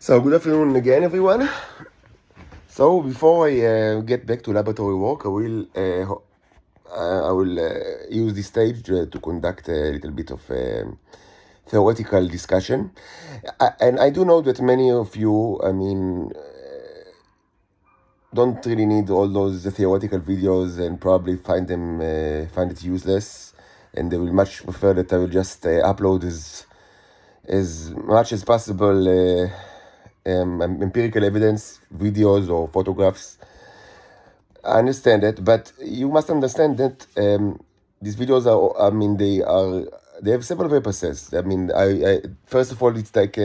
So good afternoon again, everyone. So before I get back to laboratory work, I will use this stage to conduct a little bit of theoretical discussion. And I do know that many of you, don't really need all those theoretical videos and probably find it useless, and they will much prefer that I will just upload as much as possible empirical evidence, videos or photographs. I understand that, but you must understand that these videos they have several purposes. I first of all, it's like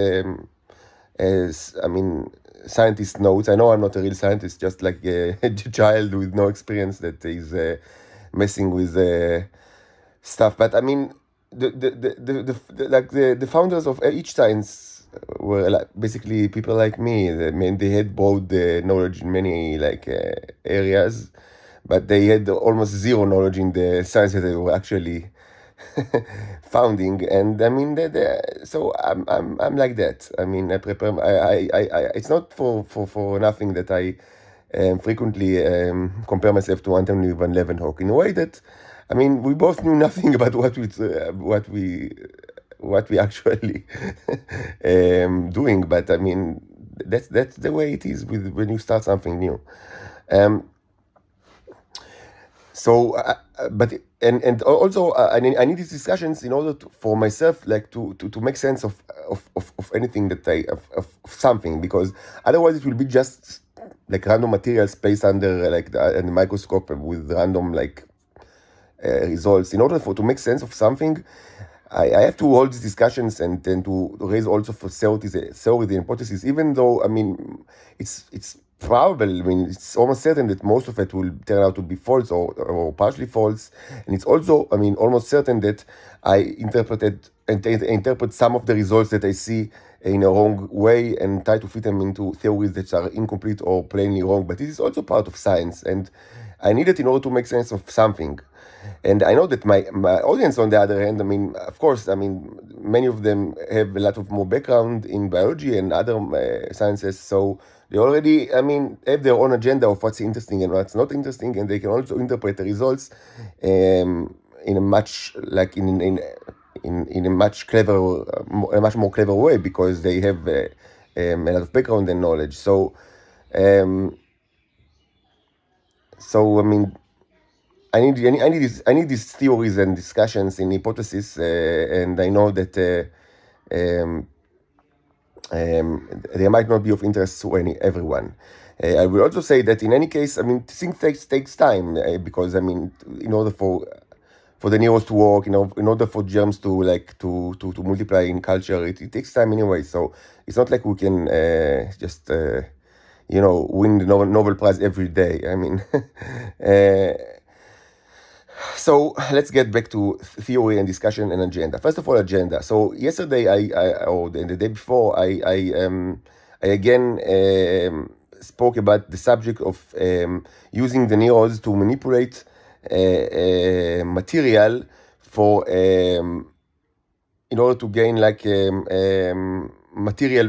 scientist notes. I know I'm not a real scientist, just like a child with no experience that is messing with stuff. But I mean, the founders of each science were like basically people like me. They had both the knowledge in many areas, but they had almost zero knowledge in the science that they were actually founding. And I mean, so I'm like that. I mean, I prepare. It's not for nothing that I frequently compare myself to Anthony van Leeuwenhoek in a way that, I mean, we both knew nothing about what we actually doing. But I mean, that's the way it is with when you start something new. Also, I need these discussions in order for myself, like to make sense of anything of something, because otherwise it will be just like random materials placed under the microscope with random results. In order to make sense of something, I have to hold these discussions and then to raise also for theory, the hypothesis, even though, I mean, it's probable, I mean, it's almost certain that most of it will turn out to be false or partially false. And it's also, I mean, almost certain that I interpret some of the results that I see in a wrong way and try to fit them into theories that are incomplete or plainly wrong. But this is also part of science, and I need it in order to make sense of something. And I know that my audience, on the other hand, I mean, of course, I mean, many of them have a lot of more background in biology and other sciences, so they already, I mean, have their own agenda of what's interesting and what's not interesting, and they can also interpret the results in a much in a much more clever way, because they have a lot of background and knowledge. So I mean, I need these theories and discussions and hypotheses, and I know that they might not be of interest to everyone. I will also say that in any case, I mean, things takes time, because I mean, in order for the neurons to work, in order for germs to to multiply in culture, it takes time anyway. So it's not like we can just win the Nobel Prize every day. I mean. So let's get back to theory and discussion and agenda. First of all, agenda. So yesterday, or the day before, I again spoke about the subject of using the neurons to manipulate material for in order to gain material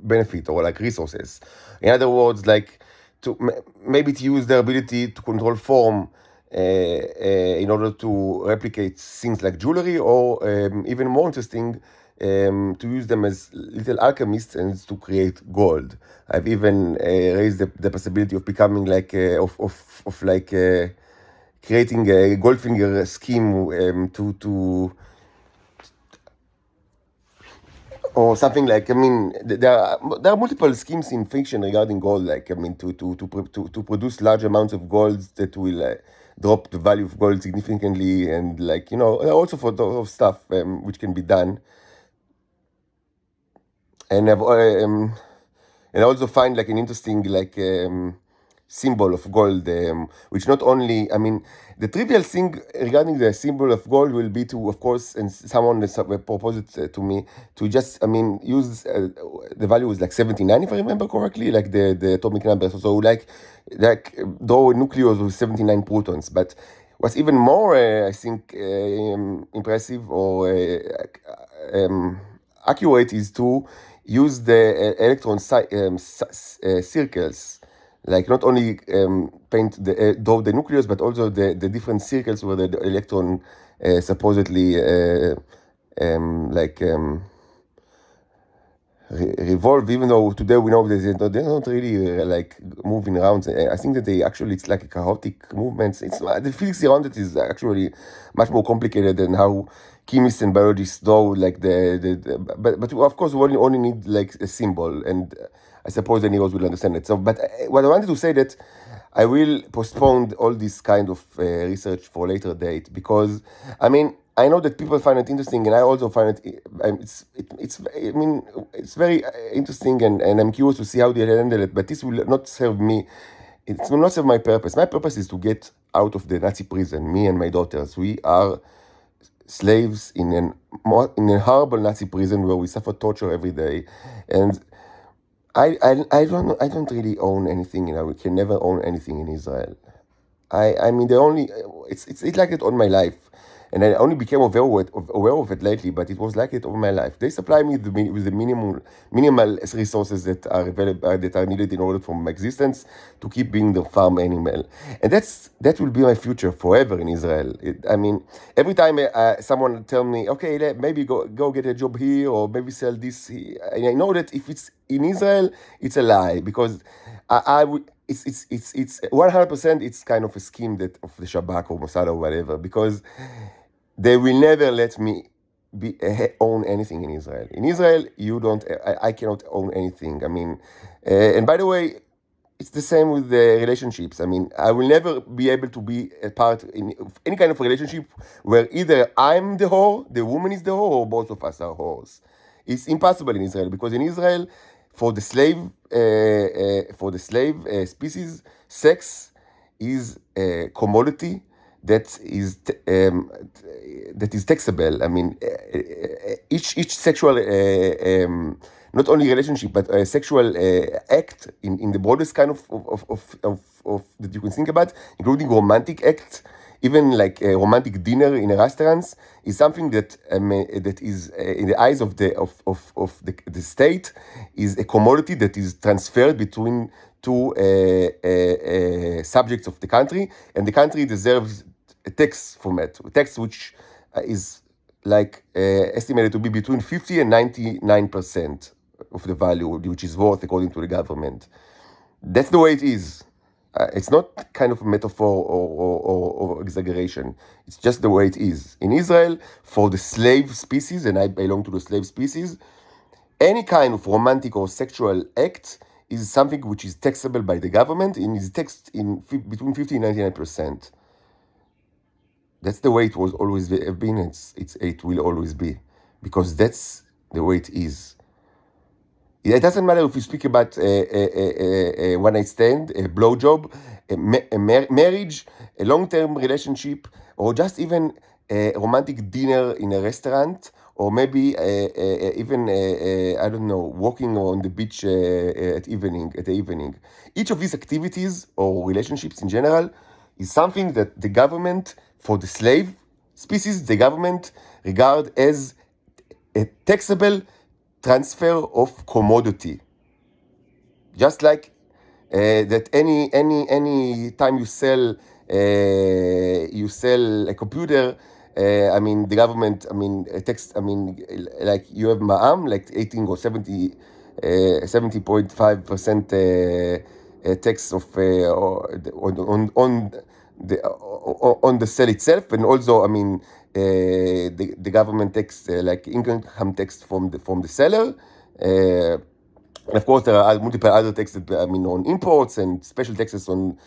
benefit or resources. In other words, maybe to use their ability to control form in order to replicate things like jewelry, or even more interesting, to use them as little alchemists and to create gold. I've even raised the possibility of becoming creating a Goldfinger scheme to or something like, I mean, there are multiple schemes in fiction regarding gold, to produce large amounts of gold that will drop the value of gold significantly, and there are also for of stuff which can be done. And I also find an interesting symbol of gold, which not only, I mean, the trivial thing regarding the symbol of gold will be to, of course, and someone proposed it to me, to just, I mean, use the value is 79, if I remember correctly, the atomic number. So though nucleus with 79 protons. But what's even more, I think, impressive or accurate is to use the circles, like not only paint the nucleus, but also the different circles where the electron supposedly revolve, even though today we know that they're not really like moving around. I think that it's like a chaotic movements. It's the physics around it is actually much more complicated than how chemists and biologists know. Like but of course we only need like a symbol, and I suppose the neurons will understand it. So, but what I wanted to say that I will postpone all this kind of research for a later date, because I mean I know that people find it interesting, and I also find it. It's very interesting, and I'm curious to see how they handle it. But this will not serve me. It will not serve my purpose. My purpose is to get out of the Nazi prison. Me and my daughters, we are slaves in a horrible Nazi prison where we suffer torture every day, and I don't really own anything. We can never own anything in Israel. I mean, it's like it all my life, and I only became aware of it lately. But it was like it all my life. They supply me with the minimal resources that are available, that are needed in order for my existence to keep being the farm animal, and that will be my future forever in Israel. I mean, every time someone tell me, okay, maybe go get a job here, or maybe sell this here, and I know that if it's in Israel, it's a lie, because it's 100%. It's kind of a scheme that of the Shabak or Mossad or whatever, because they will never let me own anything in Israel. In Israel, I cannot own anything. I mean, and by the way, it's the same with the relationships. I mean, I will never be able to be a part in any kind of relationship where either I'm the whore, the woman is the whore, or both of us are whores. It's impossible in Israel, because in Israel, for the slave species, sex is a commodity that is taxable. I mean, each sexual, not only relationship, but a sexual act in the broadest kind of that you can think about, including romantic acts, even like a romantic dinner in a restaurant, is something that is in the eyes of the state is a commodity that is transferred between two subjects of the country, and the country deserves a tax from it, a tax which is like estimated to be between 50 and 99% of the value which is worth according to the government. That's the way it is. It's not kind of a metaphor or exaggeration. It's just the way it is. In Israel, for the slave species, and I belong to the slave species, any kind of romantic or sexual act is something which is taxable by the government, and is taxed in between 50 and 99%. That's the way it was always been. It will always be, because that's the way it is. It doesn't matter if you speak about a one-night stand, a blowjob, a marriage, a long-term relationship, or just even a romantic dinner in a restaurant, or maybe even I don't know, walking on the beach at the evening. Each of these activities or relationships in general is something that the government, for the slave species, the government regard as a taxable transfer of commodity. Just like that any time you sell a computer, I mean the government, I mean a tax, I mean like you have ma'am, like 18 or 70.5% tax of on the sale itself, and also I mean the government tax, like income tax from the seller. And of course, there are multiple other taxes, I mean, on imports, and special taxes on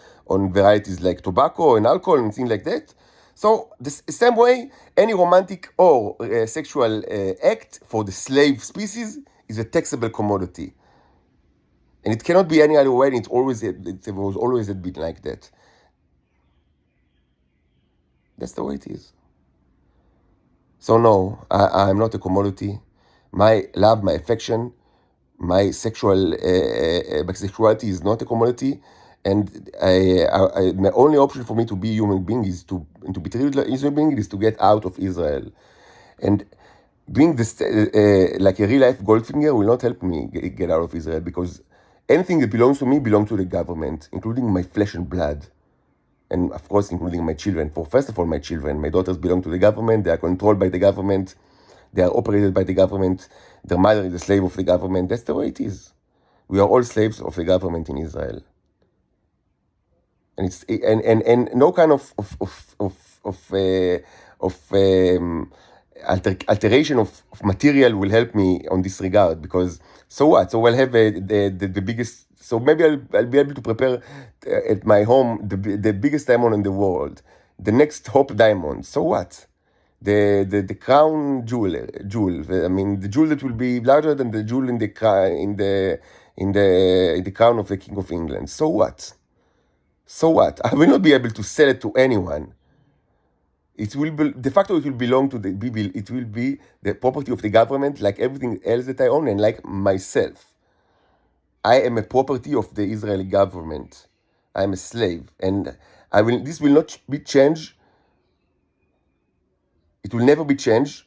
varieties like tobacco and alcohol and things like that. So the same way, any romantic or sexual act for the slave species is a taxable commodity. And it cannot be any other way, and it was always a bit like that. That's the way it is. So no, I'm not a commodity. My love, my affection, my sexuality is not a commodity, and my only option for me to be a human being is to be treated like a human being is to get out of Israel. And Doing this like a real life Goldfinger will not help me get out of Israel, because anything that belongs to me belongs to the government, including my flesh and blood. And of course, including my children. For first of all, my children, my daughters belong to the government. They are controlled by the government. They are operated by the government. Their mother is a slave of the government. That's the way it is. We are all slaves of the government in Israel. And it's and no kind of alteration of material will help me on this regard, because so what? So I'll have the biggest. So maybe I'll be able to prepare at my home the biggest diamond in the world, the next Hope diamond. So what? The crown jewel. I mean, the jewel that will be larger than the jewel in the crown of the King of England. So what? So what? I will not be able to sell it to anyone. It will be de facto. It will belong to it will be the property of the government, like everything else that I own, and like myself. I am a property of the Israeli government. I am a slave, and this will not be changed. It will never be changed.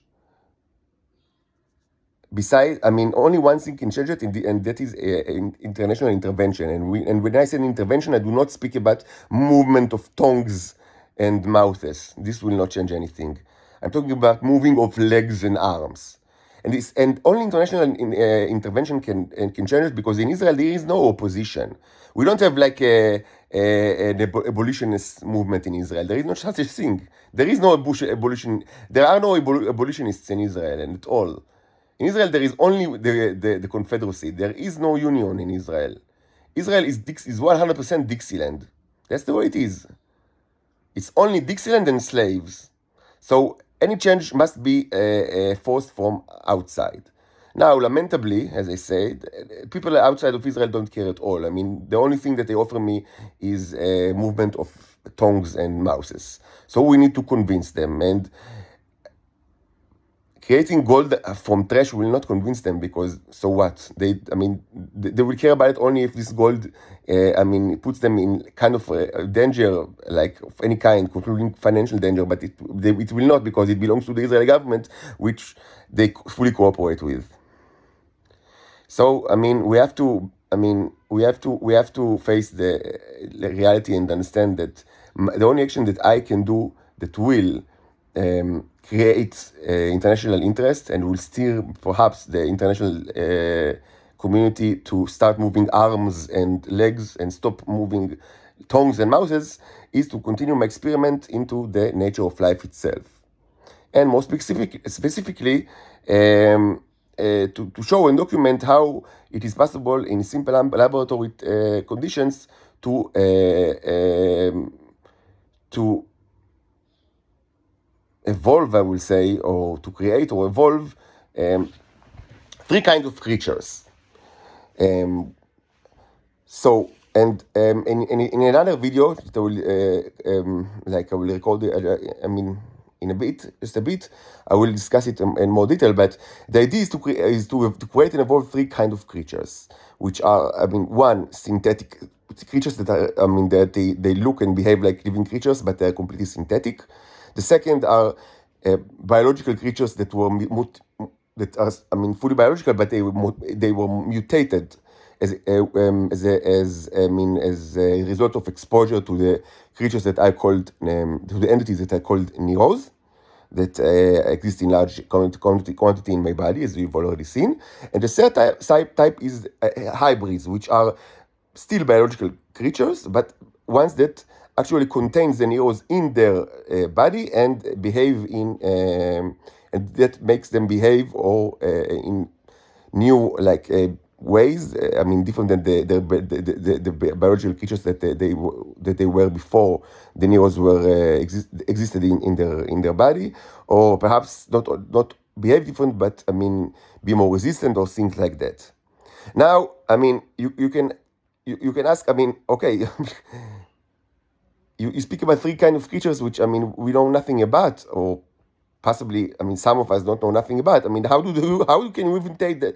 Besides, I mean, only one thing can change it, and that is international intervention. And when I say intervention, I do not speak about movement of tongues and mouths. This will not change anything. I'm talking about moving of legs and arms. And only international intervention can change it, because in Israel there is no opposition. We don't have like an abolitionist movement in Israel. There is no such a thing. There is no abolition. There are no abolitionists in Israel, and at all. In Israel, there is only the Confederacy. There is no union in Israel. Israel is 100% Dixieland. That's the way it is. It's only Dixieland and slaves. So any change must be forced from outside. Now, lamentably, as I said, people outside of Israel don't care at all. I mean, the only thing that they offer me is a movement of tongues and mouths. So we need to convince them. And creating gold from trash will not convince them, because so what? They will care about it only if this gold, puts them in kind of danger, like of any kind, including financial danger. But it will not, because it belongs to the Israeli government, which they fully cooperate with. So we have to face the reality and understand that the only action that I can do that will create international interest and will steer perhaps the international community to start moving arms and legs and stop moving tongues and mouths is to continue my experiment into the nature of life itself. And more specifically, to show and document how it is possible in simple laboratory conditions to evolve, I will say, or to create or evolve three kinds of creatures. In another video that I will record, in a bit, just a bit, I will discuss it in more detail. But the idea is to create and evolve three kinds of creatures, which are, one, synthetic creatures that are, that they look and behave like living creatures, but they are completely synthetic. The second are biological creatures that were fully biological, but they were mutated as a result of exposure to the creatures that I called to the entities that I called neros, that exist in large quantity in my body, as you've already seen. And the third type is hybrids, which are still biological creatures, but ones that actually contains the neros in their body and behave and that makes them behave or in new ways. Different than the biological creatures that they were before the neros were existed in their body, or perhaps not behave different, but be more resistant or things like that. Now, you can ask, okay. You speak about three kinds of creatures, which, we know nothing about, or possibly, some of us don't know nothing about. How can you even say that,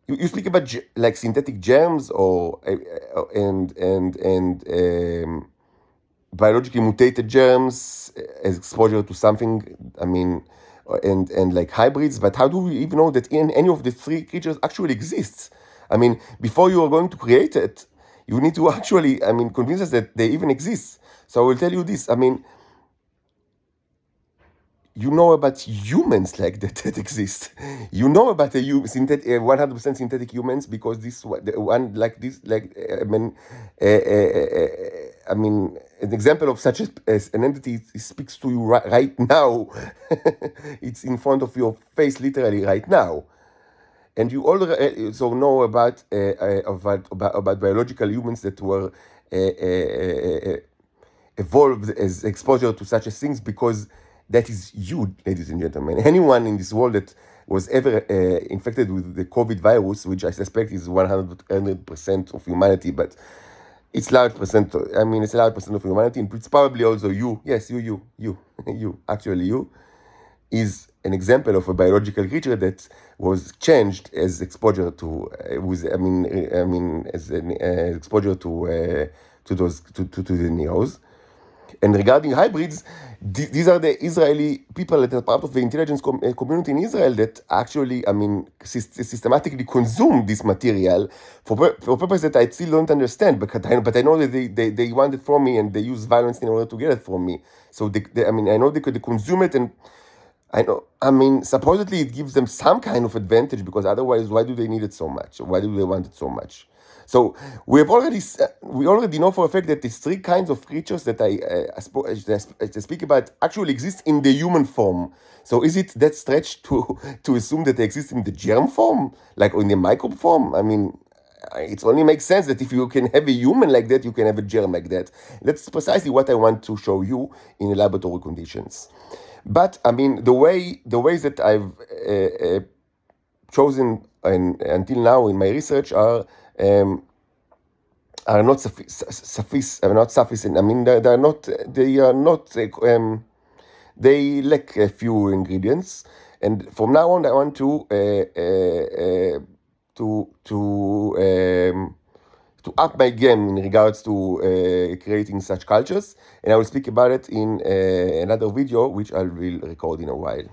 you speak about synthetic germs or biologically mutated germs as exposure to something, and like hybrids. But how do we even know that any of the three creatures actually exists? I mean, before you are going to create it, you need to actually, I mean, convince us that they even exist. So I will tell you this. I mean, you know about humans like that exist. You know about the 100% synthetic humans because the one like this, like I mean, an example of such as an entity speaks to you right now. It's in front of your face, literally right now, and you already so know about biological humans that were evolved as exposure to such as things, because that is you, ladies and gentlemen. Anyone in this world that was ever infected with the COVID virus, which I suspect is 100% of humanity, but it's large percent. I mean, it's a large percent of humanity, and it's probably also you. Yes, you, actually you, is an example of a biological creature that was changed as exposure to, as an exposure to the neos. And regarding hybrids, these are the Israeli people that are part of the intelligence community in Israel that actually, I mean, systematically consume this material for purpose that I still don't understand. But I know that they want it from me and they use violence in order to get it from me. So I know they could consume it, and I mean, supposedly it gives them some kind of advantage, because otherwise, why do they need it so much? Why do they want it so much? So we already know for a fact that these three kinds of creatures that I speak about actually exist in the human form. So is it that stretch to assume that they exist in the germ form, like in the microbe form? I mean, it only makes sense that if you can have a human like that, you can have a germ like that. That's precisely what I want to show you in laboratory conditions. But I mean, the ways that I've chosen until now in my research are not sufficient. I mean, they are not. They lack a few ingredients. And from now on, I want to up my game in regards to creating such cultures, and I will speak about it in another video, which I will record in a while.